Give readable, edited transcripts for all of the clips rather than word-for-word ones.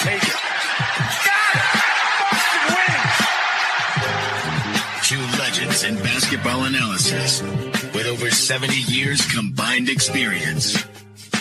take it. Got it! Boston wins! Two legends in basketball analysis with over 70 years combined experience.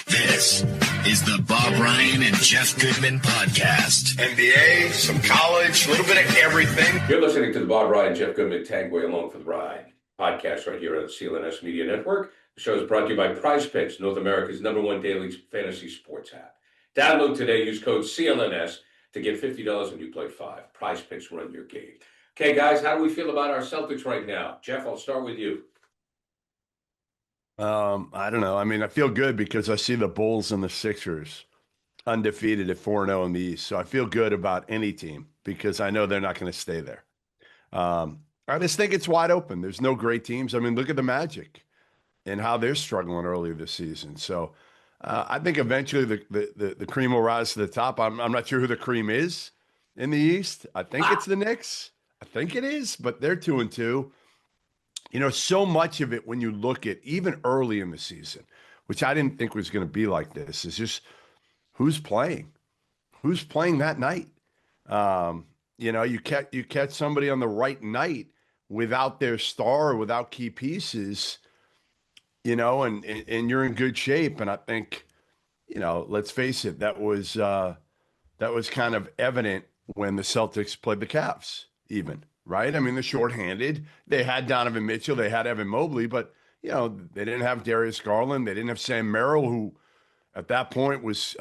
This is the Bob Ryan and Jeff Goodman podcast. NBA, some college, a little bit of everything. You're listening to the Bob Ryan and Jeff Goodman Tanguay Along for the Ride podcast right here on the CLNS Media Network. The show is brought to you by Prize Picks, North America's #1 daily fantasy sports app. Download today, use code CLNS to get $50 when you play 5. Prize Picks, run your game. Okay, guys, how do we feel about our Celtics right now? Jeff, I'll start with you. I don't know. I mean, I feel good because I see the Bulls and the Sixers undefeated at 4-0 in the East. So I feel good about any team because I know they're not going to stay there. I just think it's wide open. There's no great teams. I mean, look at the Magic and how they're struggling earlier this season. So I think eventually the cream will rise to the top. I'm not sure who the cream is in the East. I think it's the Knicks. I think it is, but they're 2-2. You know, so much of it when you look at even early in the season, which I didn't think was going to be like this, is just who's playing that night. You know, you catch somebody on the right night without their star or without key pieces, you know, and you're in good shape. And I think, you know, let's face it, that was kind of evident when the Celtics played the Cavs even. Right? I mean, they're shorthanded. They had Donovan Mitchell. They had Evan Mobley, but, you know, they didn't have Darius Garland. They didn't have Sam Merrill, who at that point he's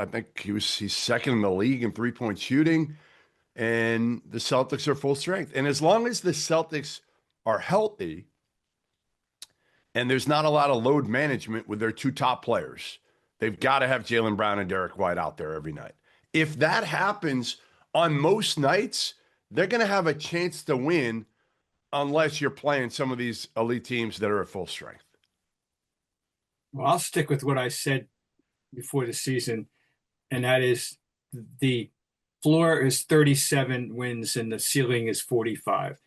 second in the league in three-point shooting. And the Celtics are full strength. And as long as the Celtics are healthy and there's not a lot of load management with their two top players, they've got to have Jaylen Brown and Derek White out there every night. If that happens on most nights, they're going to have a chance to win unless you're playing some of these elite teams that are at full strength. Well, I'll stick with what I said before the season, and that is the floor is 37 wins and the ceiling is 45,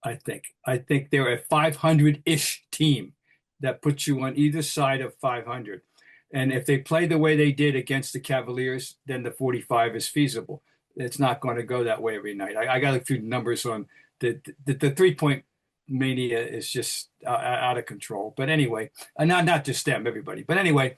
I think. I think they're a 500-ish team that puts you on either side of 500. And if they play the way they did against the Cavaliers, then the 45 is feasible. It's not going to go that way every night. I got a few numbers on the three-point mania is just out of control. But anyway, not just them, everybody. But anyway,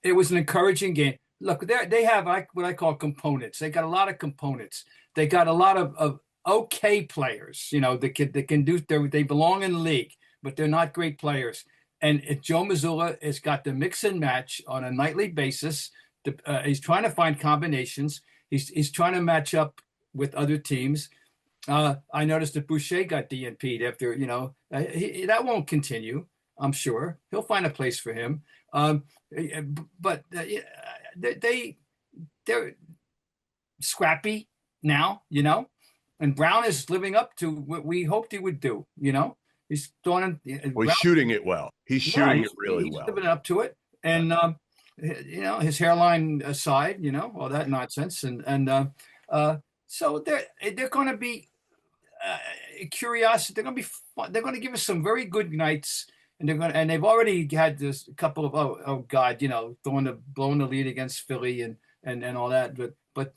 it was an encouraging game. Look, they have what I call components. They got a lot of components. They got a lot of okay players. You know, they can do. They belong in the league, but they're not great players. And if Joe Mazzulla has got the mix and match on a nightly basis. He's trying to find combinations. He's trying to match up with other teams. I noticed that Boucher got DNP'd after, you know, that won't continue, I'm sure. He'll find a place for him. But they're scrappy now, you know, and Brown is living up to what we hoped he would do, you know. He's throwing. He's shooting it well. He's shooting it really well. He's living up to it. And, you know, his hairline aside, you know, all that nonsense, so they're going to be curious. They're going to be fun. They're going to give us some very good nights, and they've already had this couple of oh God, you know, blowing the lead against Philly and all that. But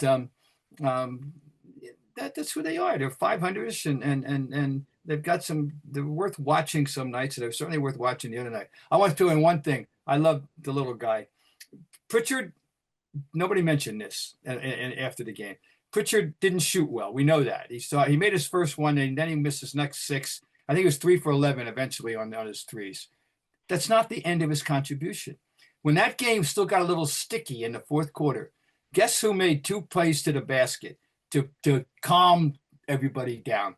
that's who they are. They're 500ish, and they've got some. They're worth watching some nights. And they're certainly worth watching the other night. I want to throw in one thing. I love the little guy. Pritchard, nobody mentioned this after the game. Pritchard didn't shoot well. We know that. He made his first one, and then he missed his next 6. I think it was 3 for 11 eventually on his threes. That's not the end of his contribution. When that game still got a little sticky in the fourth quarter, guess who made 2 plays to the basket to calm everybody down?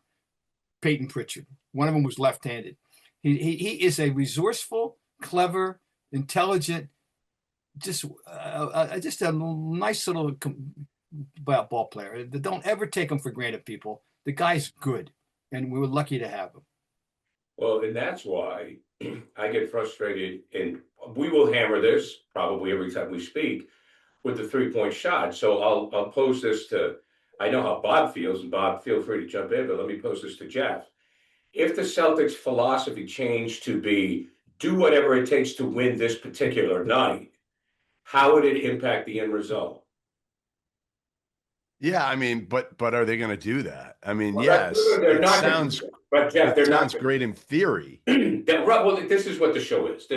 Payton Pritchard. One of them was left-handed. He is a resourceful, clever, intelligent, just a nice little ball player. Don't ever take him for granted, people. The guy's good, and we were lucky to have him. Well, and that's why I get frustrated, and we will hammer this probably every time we speak with the three-point shot. So I'll pose this to, I know how Bob feels, and Bob, feel free to jump in, but let me pose this to Jeff. If the Celtics' philosophy changed to be do whatever it takes to win this particular night, how would it impact the end result? Yeah, I mean, but are they going to do that? I mean, Well, yes, they're it not going to sounds do that. But Jeff, it they're not sounds going great in theory. to. Well, this is what the show is.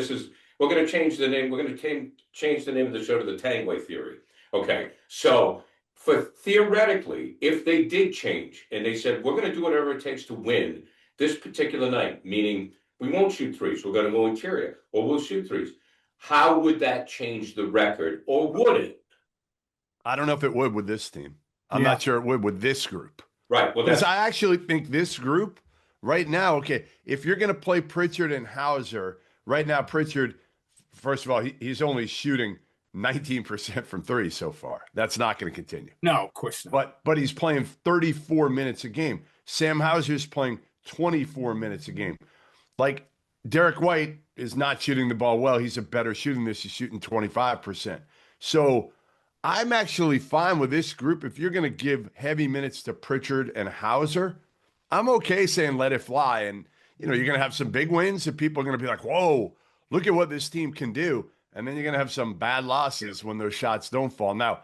We're going to change the name. We're going to change the name of the show to the Tanguay Theory. Okay, so for theoretically, if they did change and they said we're going to do whatever it takes to win this particular night, meaning we won't shoot threes, we're going to go interior, or we'll shoot threes. How would that change the record, or would it? I don't know if it would with this team. I'm Yeah. not sure it would with this group. Right. Well, Because that's I actually think this group right now, okay, if you're going to play Pritchard and Hauser, right now, Pritchard, first of all, he's only shooting 19% from three so far. That's not going to continue. No, of course not. But he's playing 34 minutes a game. Sam Hauser's playing 24 minutes a game. Like Derek White is not shooting the ball well. He's a better shooter than this. He's shooting 25%. So I'm actually fine with this group. If you're going to give heavy minutes to Pritchard and Hauser, I'm okay saying let it fly. And, you're going to have some big wins and people are going to be like, whoa, look at what this team can do. And then you're going to have some bad losses when those shots don't fall. Now,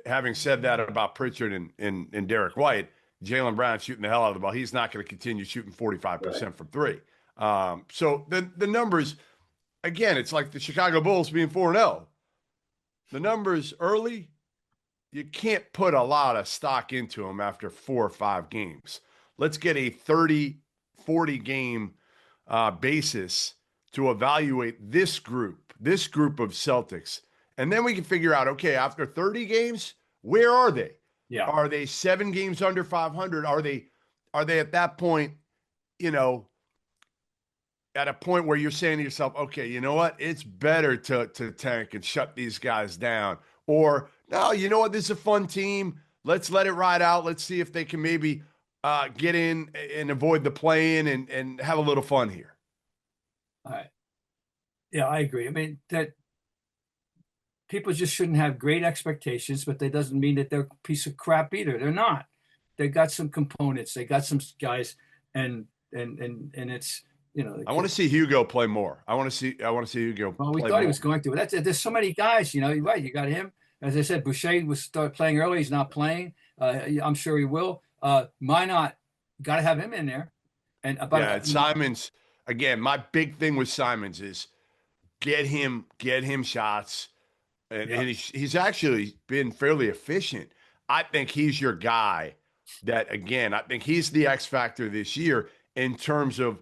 having said that about Pritchard and Derek White, Jaylen Brown shooting the hell out of the ball. He's not going to continue shooting 45% from three. So the numbers, again, it's like the Chicago Bulls being 4-0. The numbers early, you can't put a lot of stock into them after 4 or 5 games. Let's get a 30, 40 game basis to evaluate this group of Celtics. And then we can figure out, okay, after 30 games, where are they? Yeah. Are they 7 games under 500? Are they at that point, at a point where you're saying to yourself, okay, you know what? It's better to tank and shut these guys down. Or, no, you know what? This is a fun team. Let's let it ride out. Let's see if they can maybe get in and avoid the play-in and have a little fun here. All right. Yeah, I agree. I mean, that people just shouldn't have great expectations, but that doesn't mean that they're a piece of crap either. They're not. They got some components. They got some guys, and it's, I want to see Hugo play more. I want to see Hugo. Well, we play thought he more. was going to. There's so many guys. You're right. You got him. As I said, Boucher was start playing early. He's not playing. I'm sure he will. Minot, got to have him in there. And Simons again. My big thing with Simons is get him shots, and he's actually been fairly efficient. I think he's your guy. That again, I think he's the X factor this year in terms of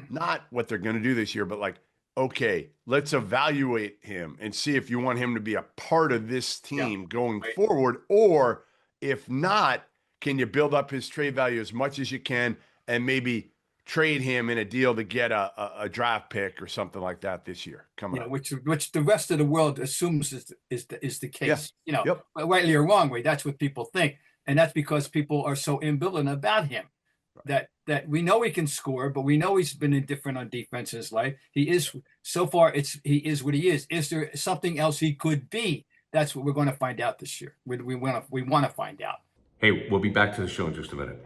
not what they're going to do this year, but like, okay, let's evaluate him and see if you want him to be a part of this team going forward, or if not, can you build up his trade value as much as you can and maybe trade him in a deal to get a draft pick or something like that this year coming up. Which the rest of the world assumes is the case. Yep. Rightly or wrongly, that's what people think, and that's because people are so ambivalent about him. Right. That we know he can score, but we know he's been indifferent on defense in his life. He is so far. He is what he is. Is there something else he could be? That's what we're going to find out this year. We want to find out. Hey, we'll be back to the show in just a minute.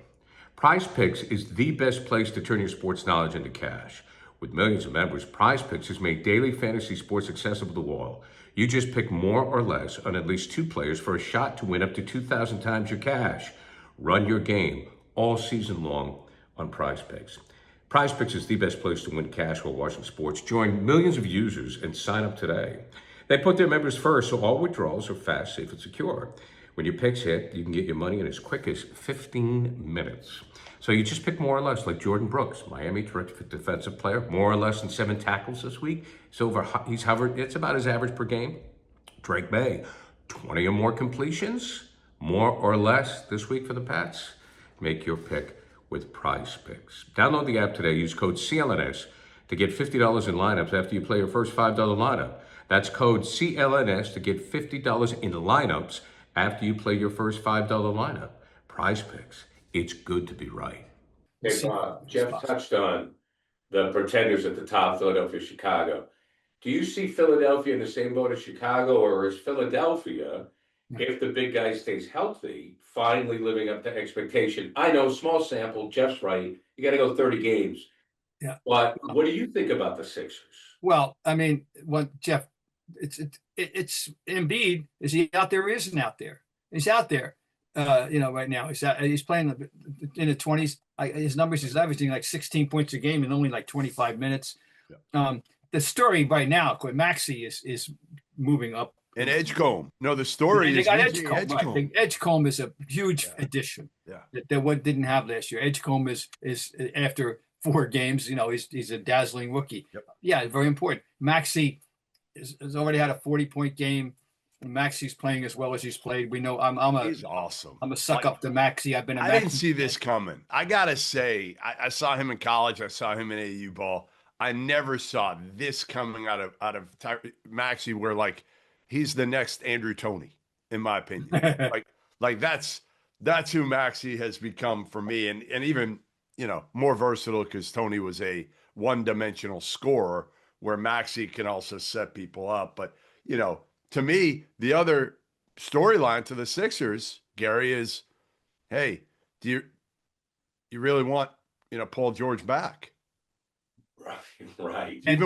Prize Picks is the best place to turn your sports knowledge into cash. With millions of members, Prize Picks has made daily fantasy sports accessible to all. You just pick more or less on at least 2 players for a shot to win up to 2,000 times your cash. Run your game all season long on Prize Picks. Prize Picks is the best place to win cash while watching sports. Join millions of users and sign up today. They put their members first, so all withdrawals are fast, safe, and secure. When your picks hit, you can get your money in as quick as 15 minutes. So you just pick more or less, like Jordan Brooks, Miami terrific defensive player, more or less than 7 tackles this week. He's hovered, it's about his average per game. Drake May, 20 or more completions, more or less this week for the Pats. Make your pick with Prize Picks. Download the app today. Use code CLNS to get $50 in lineups after you play your first $5 lineup. That's code CLNS to get $50 in lineups after you play your first $5 lineup. Prize Picks. It's good to be right. Hey, Bob, Jeff touched on the pretenders at the top, Philadelphia, Chicago. Do you see Philadelphia in the same boat as Chicago, or is Philadelphia, if the big guy stays healthy, finally living up to expectation? I know, small sample, Jeff's right. You got to go 30 games. Yeah. But what do you think about the Sixers? Well, I mean, Jeff, it's Embiid. Is he out there or isn't out there? He's out there. right now he's playing in the 20s. His numbers, he's averaging like 16 points a game in only like 25 minutes. Yeah. The story right now, Maxey is moving up. And Edgecombe. No, the story they is got VJ Edgecombe. Right. Edgecombe is a huge addition. Yeah. That what didn't have last year. Edgecombe is after 4 games, he's a dazzling rookie. Yep. Yeah, very important. Maxey has already had a 40-point game. Maxey's playing as well as he's played. We know he's awesome. I'm a suck up to Maxey. I didn't see this coming. I gotta say, I saw him in college. I saw him in AAU ball. I never saw this coming out of Maxey, where like he's the next Andrew Toney, in my opinion. like that's who Maxey has become for me, and even more versatile, because Toney was a one-dimensional scorer, where Maxey can also set people up. But to me, the other storyline to the Sixers, Gary, is, hey, do you really want Paul George back? Right. And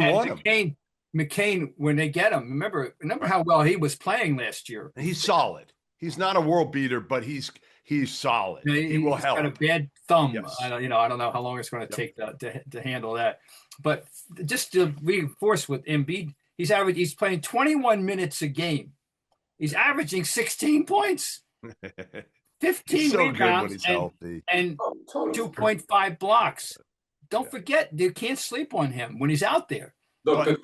McCain, when they get him, remember how well he was playing last year. He's solid. He's not a world beater, but he's solid. He will help. He's got a bad thumb. Yes. I don't know how long it's going to take to handle that. But just to reinforce with Embiid, he's playing 21 minutes a game. He's averaging 16 points, 15 rebounds, and 2.5 blocks. Don't forget, you can't sleep on him when he's out there. But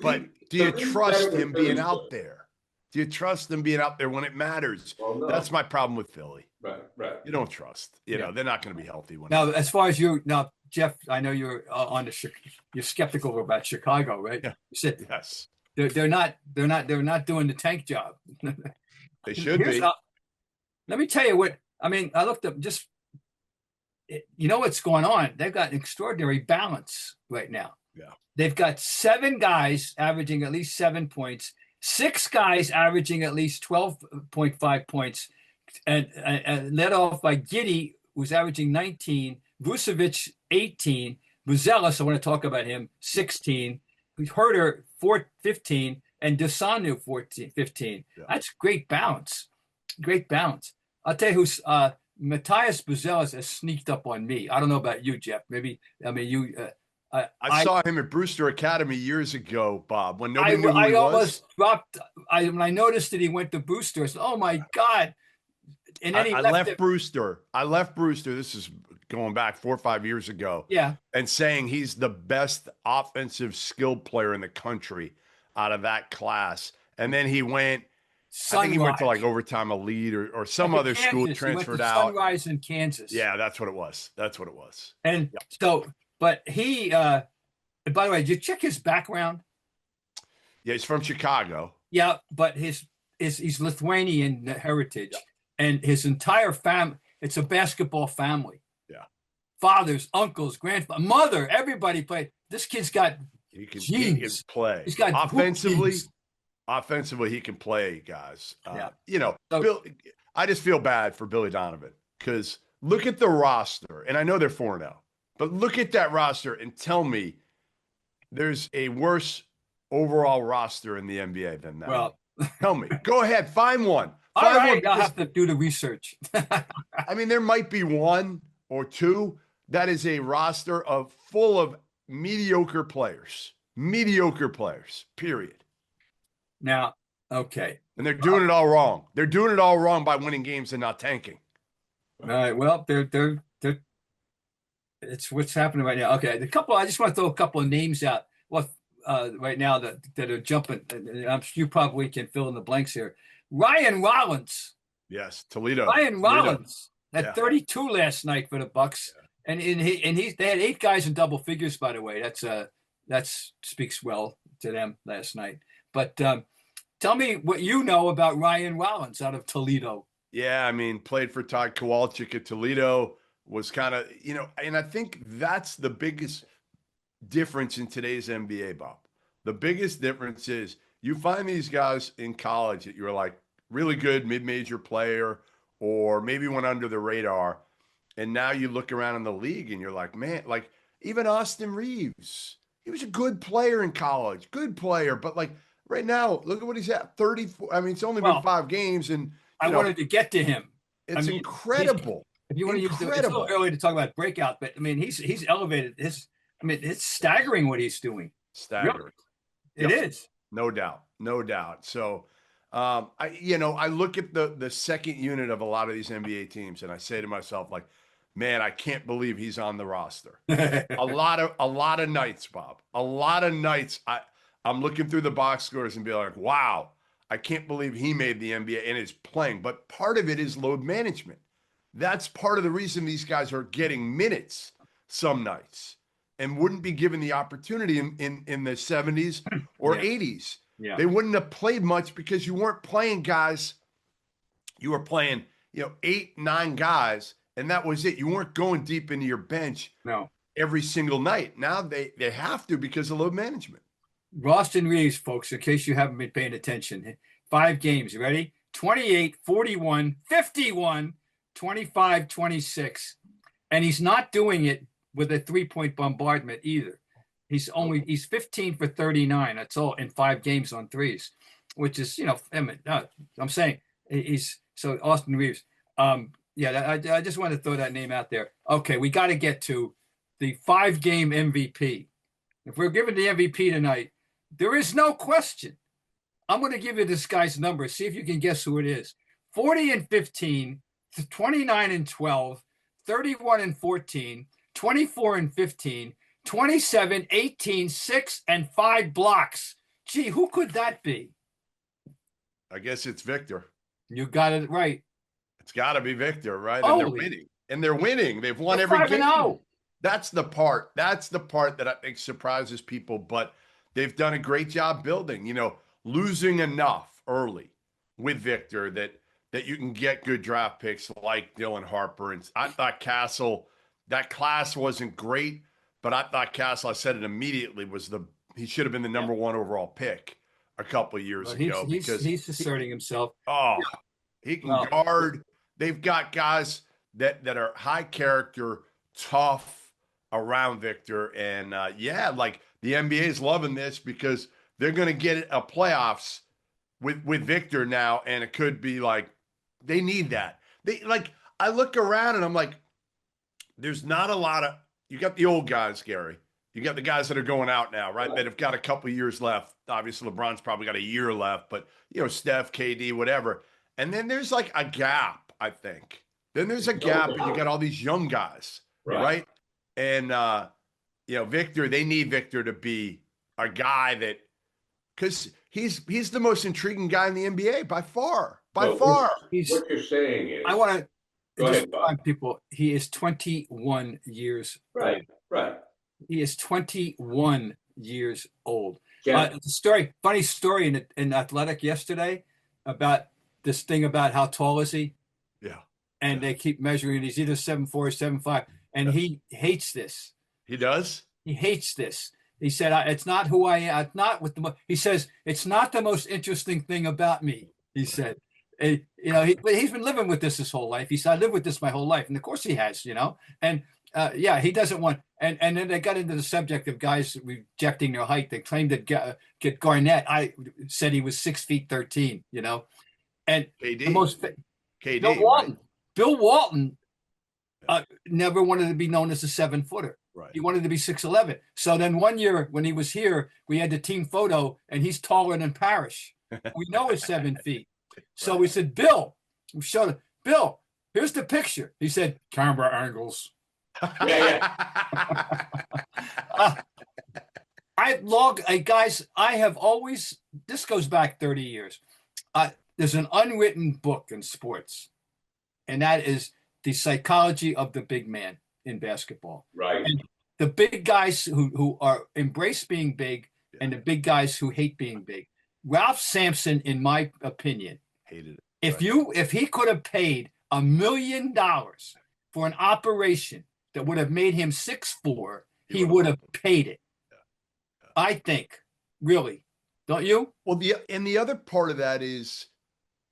do you trust him being out there? Do you trust him being out there when it matters? Well, no. That's my problem with Philly. Right. You don't trust. They're not going to be healthy. Now, as far as Jeff, I know you're you're skeptical about Chicago, right? Yeah. You said yes. They're not doing the tank job. They should be. Let me tell you what. I mean, I looked up just. What's going on? They've got an extraordinary balance right now. Yeah. They've got 7 guys averaging at least 7 points, 6 guys averaging at least 12.5 points, and led off by Giddey, who's averaging 19, Vucevic 18, Buzelis, I want to talk about him, 16, Herter 15, and Desanu 15. Yeah. That's great balance. Great balance. I'll tell you who's Matthias Buzelis has sneaked up on me. I don't know about you, Jeff. You. I saw him at Brewster Academy years ago, Bob, when nobody knew who he was. Almost dropped. When I noticed that he went to Brewster, I said, "Oh my God!" And then I left Brewster. This is going back 4 or 5 years ago. Yeah, and saying he's the best offensive skilled player in the country out of that class, and then he went. Sunrise. I think he went to like Overtime Elite or some other Kansas. school, transferred out. Sunrise in Kansas. Yeah, that's what it was. And so, but he, by the way, did you check his background? Yeah, he's from Chicago. Yeah, but he's Lithuanian heritage, and his entire family, it's a basketball family. Yeah. Fathers, uncles, grandfather, mother, everybody played. This kid's got he can play. He's got Offensively, he can play, guys. I just feel bad for Billy Donovan, because look at the roster, and I know they're 4-0, but look at that roster and tell me there's a worse overall roster in the NBA than that. Well, tell me. Go ahead, find one. All right, I'll have to do the research. I mean, there might be 1 or 2 that is a roster full of mediocre players, period. Now, okay. And they're doing it all wrong. They're doing it all wrong by winning games and not tanking. All right. Well, they're it's what's happening right now. Okay. I just want to throw a couple of names out. Well, right now that are jumping. You probably can fill in the blanks here. Ryan Rollins. Yes, Toledo. Ryan Rollins had 32 last night for the Bucks. Yeah. And they had 8 guys in double figures, by the way. That speaks well to them last night. But tell me what you know about Ryan Rollins out of Toledo. Yeah, I mean, played for Todd Kowalczyk at Toledo, was kind of, and I think that's the biggest difference in today's NBA, Bob. The biggest difference is you find these guys in college that you're like really good mid-major player, or maybe went under the radar, and now you look around in the league and you're like, man, like even Austin Reeves, he was a good player in college, but like, right now, look at what he's at, 34. I mean, it's only been 5 games, and I wanted to get to him. It's incredible. If you want to use it's a little early to talk about breakout, but I mean, he's elevated his. I mean, it's staggering what he's doing. Staggering. Really. It is. No doubt. No doubt. So, I look at the second unit of a lot of these NBA teams, and I say to myself, like, man, I can't believe he's on the roster. a lot of nights, Bob. A lot of nights. I'm looking through the box scores and be like, wow, I can't believe he made the NBA and is playing. But part of it is load management. That's part of the reason these guys are getting minutes some nights and wouldn't be given the opportunity in the 70s or 80s. Yeah. They wouldn't have played much because you weren't playing guys. You were playing, 8, 9 guys, and that was it. You weren't going deep into your bench every single night. Now they have to because of load management. Roston Reeves, folks, in case you haven't been paying attention, 5 games, you ready? 28, 41, 51, 25, 26. And he's not doing it with a 3-point bombardment either. He's 15 for 39. That's all in 5 games on threes, which is, I'm saying so Austin Reeves. I just want to throw that name out there. Okay, we got to get to the 5-game MVP. If we're giving the MVP tonight, there is no question. I'm going to give you this guy's number. See if you can guess who it is. 40 and 15, 29 and 12, 31 and 14, 24 and 15, 27, 18, 6, and 5 blocks. Gee, who could that be? I guess it's Victor. You got it right. It's got to be Victor, right? Holy. And they're winning. And they're winning. They've won every game. 5-0. That's the part. That's the part that I think surprises people. But they've done a great job building. Losing enough early with Victor that you can get good draft picks like Dylan Harper. And I thought Castle, that class wasn't great, but I thought Castle, I said it immediately, he should have been the number 1 overall pick a couple of years ago. Because he's asserting himself. He can guard. They've got guys that are high character, tough around Victor. And the NBA is loving this because they're going to get a playoffs with Victor now. And it could be like, they need that. I look around and I'm like, there's not a lot of, you got the old guys, Gary. You got the guys that are going out now, right? That have got a couple of years left. Obviously, LeBron's probably got a year left, but Steph, KD, whatever. And then there's like a gap, I think. Then there's a gap, and you got all these young guys, right? And Victor, they need Victor to be a guy that, because he's the most intriguing guy in the NBA by far. By far. What you're saying is, I want to remind people, he is 21 years old. Right. He is 21 years old. Yeah. Funny story in Athletic yesterday about this thing about how tall is he? Yeah. And they keep measuring. He's either 7'4" or 7'5", and he hates this. He does? He hates this. He said, "It's not who I am. It's not with the." He says, "It's not the most interesting thing about me." He said, "He's been living with this his whole life." He said, "I lived with this my whole life," and of course he has, And he doesn't want. And then they got into the subject of guys rejecting their height. They claimed that get Garnett. I said he was 6'13", And KD. the most KD. Bill Walton. Right? Bill Walton never wanted to be known as a 7-footer. Right. He wanted to be 6'11". So then one year when he was here, we had the team photo, and he's taller than Parrish. We know he's 7 feet. So we said, Bill, we showed him, Bill, here's the picture. He said, camera angles. Guys, I have always, this goes back 30 years. There's an unwritten book in sports, and that is The Psychology of the Big Man in basketball. Right. And the big guys who are embrace being big and the big guys who hate being big. Ralph Sampson, in my opinion, hated it. If he could have paid $1 million for an operation that would have made him 6'4", he would have paid it. I think, really, don't you? Well, the other part of that is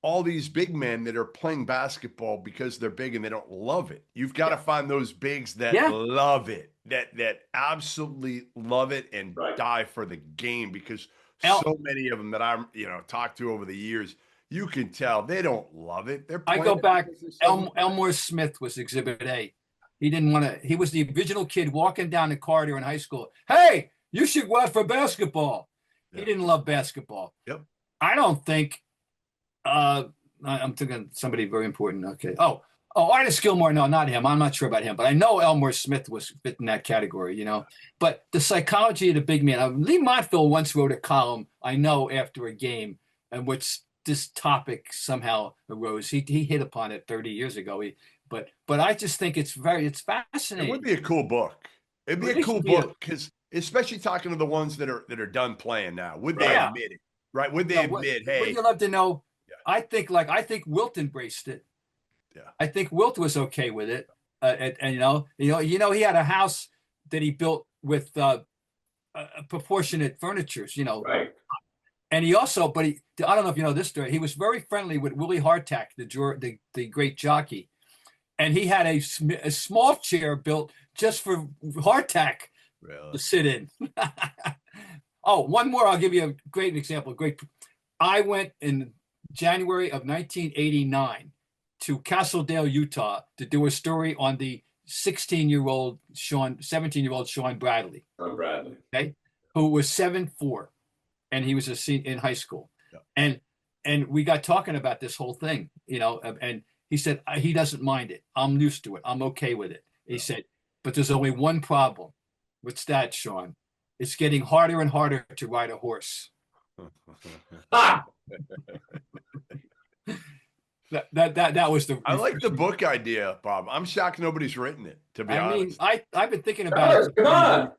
all these big men that are playing basketball because they're big and they don't love it. You've got to find those bigs that love it, that absolutely love it and die for the game, because so many of them that I'm, talked to over the years, you can tell they don't love it. They're I playing go it back. because they're so good. Elmore Smith was Exhibit A. He didn't want to. He was the original kid walking down the corridor in high school. Hey, you should go out for basketball. He didn't love basketball. Yep. I don't think. I'm thinking somebody very important. Okay. Oh, Artis Gilmore. No, not him. I'm not sure about him, but I know Elmore Smith was fit in that category. But the psychology of the big man. Lee Montville once wrote a column. I know after a game in which this topic somehow arose. He hit upon it 30 years ago. But I just think it's fascinating. It would be a cool book. It'd be a cool book because especially talking to the ones that are done playing now. Would they admit it? Right? Would they admit, hey? Would you love to know? Yeah. I think Wilt embraced it. Yeah. I think Wilt was okay with it. And he had a house that he built with proportionate furnitures, Right. And he also, I don't know if you know this story. He was very friendly with Willie Hardtack, the great jockey, and he had a small chair built just for Hardtack to sit in. Oh, one more. I'll give you a great example. I went in January of 1989 to Castledale, Utah, to do a story on the 17-year-old Sean Bradley. Okay, who was 7'4", and he was a senior in high school. Yeah. And we got talking about this whole thing, and he said he doesn't mind it. I'm used to it. I'm okay with it. He said, but there's only one problem. What's that, Sean? It's getting harder and harder to ride a horse. That was the. I like the book idea, Bob. I'm shocked nobody's written it. To be honest, I've been thinking about it. Come on,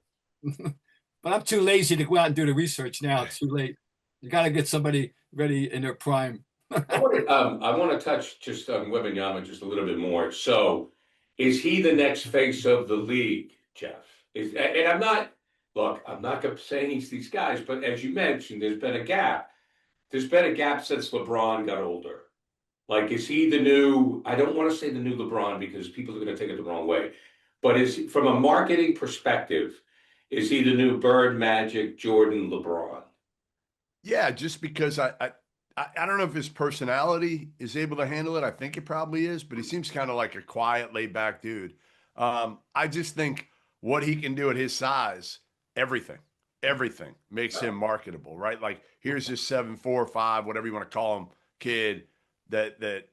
but I'm too lazy to go out and do the research now. It's too late. You got to get somebody ready in their prime. I want to touch just on Wembanyama just a little bit more. So, is he the next face of the league, Jeff? And I'm not. Look, I'm not saying he's these guys, but as you mentioned, there's been a gap. There's been a gap since LeBron got older. Like, is he the new, I don't want to say the new LeBron because people are going to take it the wrong way, but from a marketing perspective, is he the new Bird, Magic, Jordan, LeBron? Yeah, just because I don't know if his personality is able to handle it. I think it probably is, but he seems kind of like a quiet, laid back dude. I just think what he can do at his size, everything makes him marketable, right? Like, here's this 7'4", 5", whatever you want to call him, kid that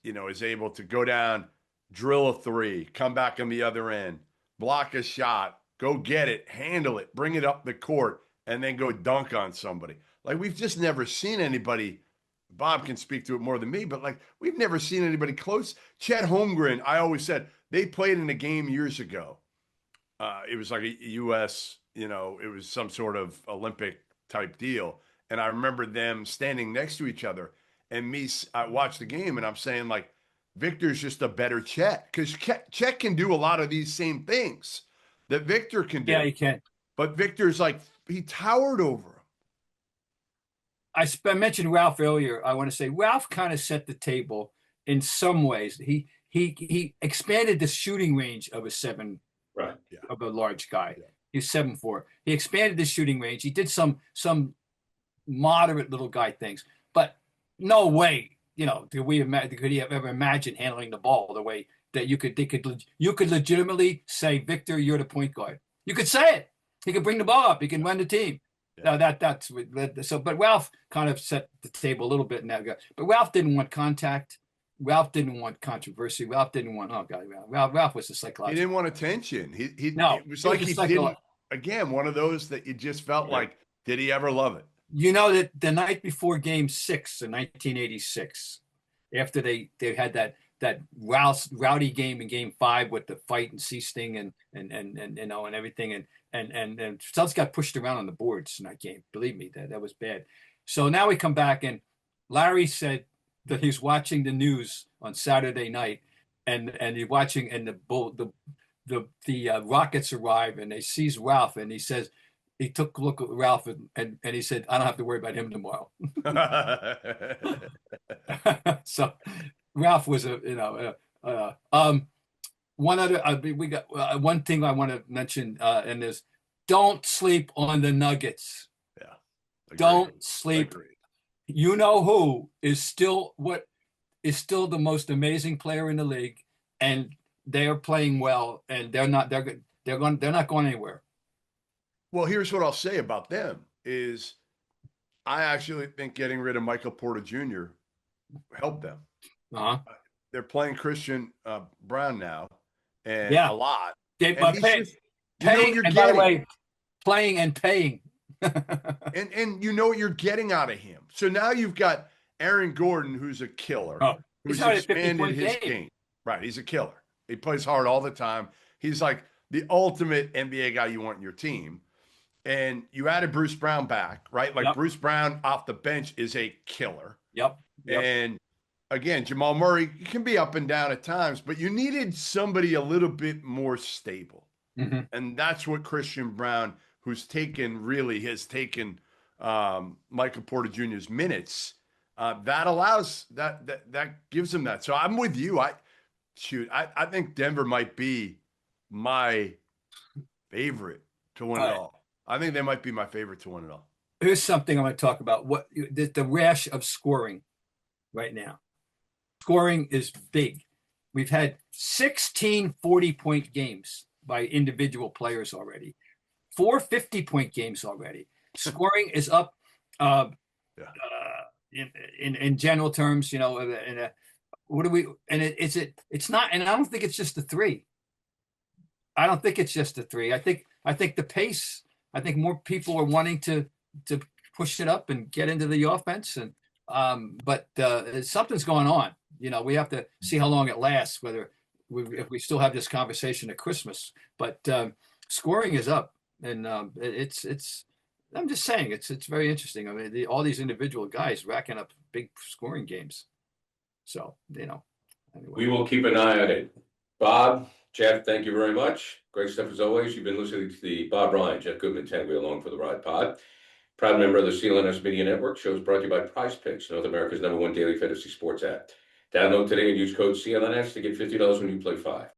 is able to go down, drill a three, come back on the other end, block a shot, go get it, handle it, bring it up the court, and then go dunk on somebody. Like, we've just never seen anybody. Bob can speak to it more than me, but like, we've never seen anybody close. Chet Holmgren, I always said, they played in a game years ago. It was like a U.S., it was some sort of Olympic type deal. And I remember them standing next to each other, and I watched the game, and I'm saying, like, Victor's just a better Chet, because Chet can do a lot of these same things that Victor can do. Yeah, he can. But Victor's like, he towered over him. I mentioned Ralph earlier. I want to say Ralph kind of set the table in some ways. He expanded the shooting range of of a large guy. Yeah. He's 7'4". He expanded the shooting range. He did some moderate little guy things, but no way, could he have ever imagined handling the ball the way that you could legitimately say, Victor, you're the point guard. You could say it. He could bring the ball up. He can run the team. Yeah. Now but Ralph kind of set the table a little bit in that guy. But Ralph didn't want contact. Ralph didn't want controversy. Ralph didn't want, Ralph was a psychological. He didn't want attention. It was like he didn't, again, one of those that you just felt like, did he ever love it? That the night before Game 6 in 1986, after they had that rowdy game in Game 5 with the fight and Seasting and everything, and Celtics got pushed around on the boards in that game. Believe me, that was bad. So now we come back, and Larry said that he's watching the news on Saturday night, and he's watching, and the Rockets arrive, and they sees Ralph, and he says, he took a look at Ralph, and he said, I don't have to worry about him tomorrow. So Ralph was one other, we got one thing I want to mention, and is don't sleep on the Nuggets. Yeah. Don't sleep. you know who is still the most amazing player in the league, and they are playing well, and they're not going anywhere. Well, here's what I'll say about them is I actually think getting rid of Michael Porter Jr. helped them. Uh-huh. They're playing Christian Brown now, and Yeah. a lot. And He's you know what you're and getting. by the way, playing and paying. and you know what you're getting out of him. So now you've got Aaron Gordon, who's a killer, who's expanded his game. Right, he's a killer. He plays hard all the time. He's like the ultimate NBA guy you want in your team. And you added Bruce Brown back, right? Like Bruce Brown off the bench is a killer. Yep. And again, Jamal Murray can be up and down at times, but you needed somebody a little bit more stable. Mm-hmm. And that's what Christian Brown, who's has taken Michael Porter Jr.'s minutes. That allows that gives him that. So I'm with you. I think Denver might be my favorite to win it all. I think they might be my favorite to win it all. Here's something I'm going to talk about. What the rash of scoring right now. Scoring is big. We've had 16 40-point games by individual players already. 4 50-point games already. Scoring is up in general terms, you know, what do we, and it's not, and I don't think it's just the three. I don't think it's just the three. I think the pace, I think more people are wanting to push it up and get into the offense, and but something's going on. You know, we have to see how long it lasts, whether if we still have this conversation at Christmas. But scoring is up, and it's. I'm just saying it's very interesting. I mean, all these individual guys racking up big scoring games. So, you know, anyway. We will keep an eye on it. Bob, Jeff, thank you very much. Great stuff as always. You've been listening to the Bob Ryan, Jeff Goodman, Tanguay Along for the Ride pod. Proud member of the CLNS Media Network. Shows brought to you by Prize Picks, North America's #1 daily fantasy sports app. Download today and use code CLNS to get $50 when you play 5.